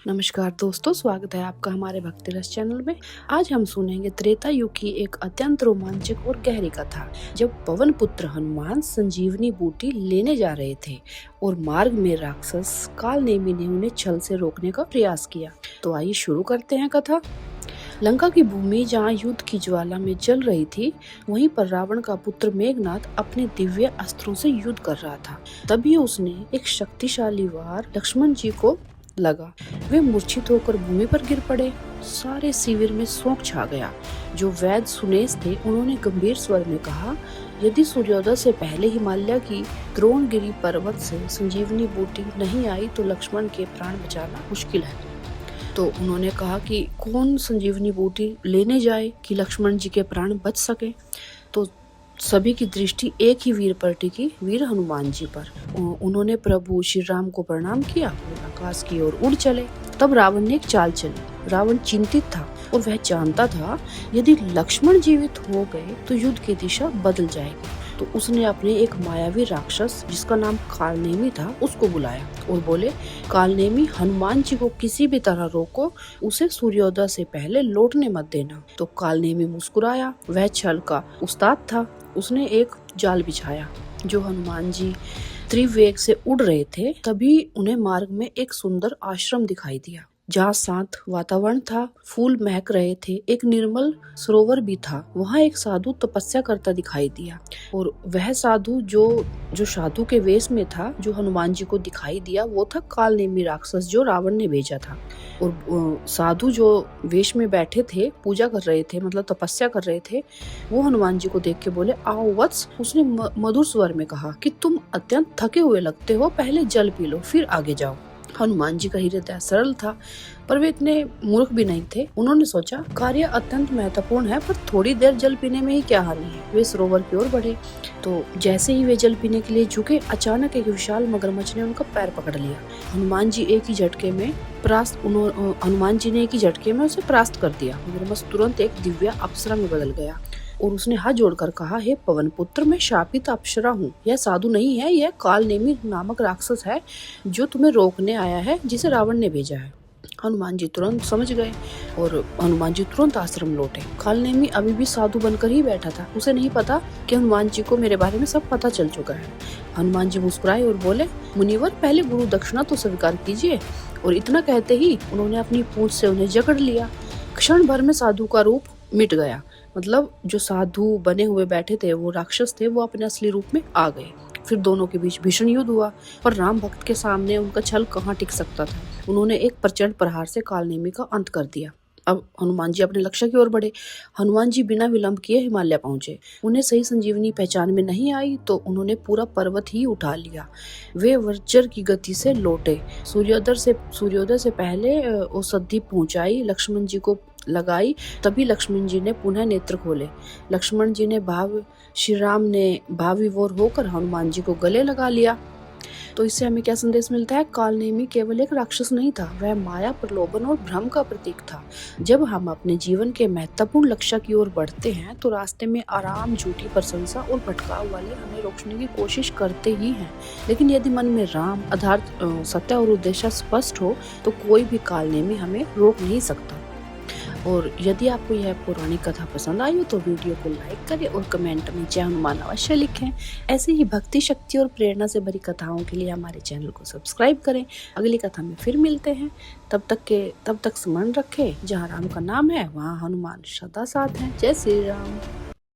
नमस्कार दोस्तों, स्वागत है आपका हमारे भक्ति रस चैनल में। आज हम सुनेंगे त्रेता युग की एक अत्यंत रोमांचक और गहरी कथा। जब पवन पुत्र हनुमान संजीवनी बूटी लेने जा रहे थे और मार्ग में राक्षस कालनेमी ने उन्हें छल से रोकने का प्रयास किया। तो आइए शुरू करते हैं कथा। लंका की भूमि जहाँ युद्ध की ज्वाला में जल रही थी, वहीं पर रावण का पुत्र मेघनाथ अपने दिव्य अस्त्रों से युद्ध कर रहा था। तभी उसने एक शक्तिशाली वार लक्ष्मण जी को लगा। वे मूर्छित होकर भूमि पर गिर पड़े। सारे शिविर में शोक छा गया। जो वैद्य सुनेश थे, उन्होंने गंभीर स्वर में कहा, यदि सूर्योदय से पहले हिमालय की द्रोणगिरी पर्वत से संजीवनी बूटी नहीं आई तो लक्ष्मण के प्राण बचाना मुश्किल है। तो उन्होंने कहा कि कौन संजीवनी बूटी लेने जाए कि लक्ष्मण जी के प्राण बच सके। तो सभी की दृष्टि एक ही वीर पर टिकी, वीर हनुमान जी पर। उन्होंने प्रभु श्री राम को प्रणाम किया और आकाश की ओर उड़ चले। तब रावण ने एक चाल चली। रावण चिंतित था और वह जानता था यदि लक्ष्मण जीवित हो गए तो युद्ध की दिशा बदल जाएगी। तो उसने अपने एक मायावी राक्षस जिसका नाम कालनेमी था उसको बुलाया और बोले, कालनेमी, हनुमान जी को किसी भी तरह रोको, उसे सूर्योदय से पहले लौटने मत देना। तो कालनेमी मुस्कुराया। वह छल का उस्ताद था। उसने एक जाल बिछाया। जो हनुमान जी त्रिवेग से उड़ रहे थे, तभी उन्हें मार्ग में एक सुंदर आश्रम दिखाई दिया जहाँ शांत वातावरण था, फूल महक रहे थे, एक निर्मल सरोवर भी था। वहाँ एक साधु तपस्या करता दिखाई दिया और वह साधु जो साधु के वेश में था, जो हनुमान जी को दिखाई दिया, वो था कालनेमी राक्षस जो रावण ने भेजा था। और साधु जो वेश में बैठे थे, पूजा कर रहे थे, मतलब तपस्या कर रहे थे, वो हनुमान जी को देख के बोले, आओ वत्स। उसने मधुर स्वर में कहा कि तुम अत्यंत थके हुए लगते हो, पहले जल पी लो फिर आगे जाओ। हनुमान जी का हृदय सरल था, पर वे इतने मूर्ख भी नहीं थे। उन्होंने सोचा, कार्य अत्यंत महत्वपूर्ण है, पर थोड़ी देर जल पीने में ही क्या हानि है। वे सरोवर की ओर बढ़े। तो जैसे ही वे जल पीने के लिए झुके, अचानक एक विशाल मगरमच्छ ने उनका पैर पकड़ लिया। हनुमान जी ने एक ही झटके में उसे परास्त कर दिया। मगरमच्छ तुरंत एक दिव्य अप्सरा में बदल गया और उसने हाथ जोड़कर कहा, हे पवन पुत्र, मैं शापित अप्सरा हूँ। यह साधु नहीं है, यह कालनेमी नामक राक्षस है जो तुम्हें रोकने आया है, जिसे रावण ने भेजा है। हनुमान जी तुरंत समझ गए और हनुमान जी तुरंत आश्रम लौटे। कालनेमी अभी भी साधु बनकर ही बैठा था। उसे नहीं पता कि हनुमान जी को मेरे बारे में सब पता चल चुका है। हनुमान जी मुस्कुराए और बोले, मुनिवर, पहले गुरु दक्षिणा तो स्वीकार कीजिए। और इतना कहते ही उन्होंने अपनी पूंछ से उन्हें जकड़ लिया। क्षण भर में साधु का रूप मिट गया। मतलब जो साधु बने हुए बैठे थे, वो राक्षस थे, वो अपने असली रूप में आ गए। फिर दोनों के बीच भीषण युद्ध हुआ, पर राम भक्त के सामने उनका छल कहाँ टिक सकता था। उन्होंने एक प्रचंड प्रहार से कालनेमी का अंत कर दिया। अब हनुमान जी अपने लक्ष्य की ओर बढ़े। हनुमान जी बिना विलंब किए हिमालय पहुंचे। उन्हें सही संजीवनी पहचान में नहीं आई तो उन्होंने पूरा पर्वत ही उठा लिया। वे वज्र की गति से लौटे। सूर्योदय से पहले औषधि पहुंचाई, लक्ष्मण जी को लगाई। तभी लक्ष्मण जी ने पुनः नेत्र खोले। लक्ष्मण जी ने श्री राम ने भाव विभोर होकर हनुमान जी को गले लगा लिया। तो इससे हमें क्या संदेश मिलता है? कालनेमी केवल एक राक्षस नहीं था, वह माया, प्रलोभन और भ्रम का प्रतीक था। जब हम अपने जीवन के महत्वपूर्ण लक्ष्य की ओर बढ़ते हैं तो रास्ते में आराम, झूठी प्रशंसा और भटकाव वाले हमें रोकने की कोशिश करते ही हैं। लेकिन यदि मन में राम, आधार, सत्य और उद्देश्य स्पष्ट हो तो कोई भी कालनेमी हमें रोक नहीं सकता। और यदि आपको यह पौराणिक कथा पसंद आई हो तो वीडियो को लाइक करें और कमेंट में जय हनुमान अवश्य लिखें। ऐसे ही भक्ति, शक्ति और प्रेरणा से भरी कथाओं के लिए हमारे चैनल को सब्सक्राइब करें। अगली कथा में फिर मिलते हैं। तब तक स्मरण रखें, जहाँ राम का नाम है वहाँ हनुमान सदा साथ हैं। जय श्री राम।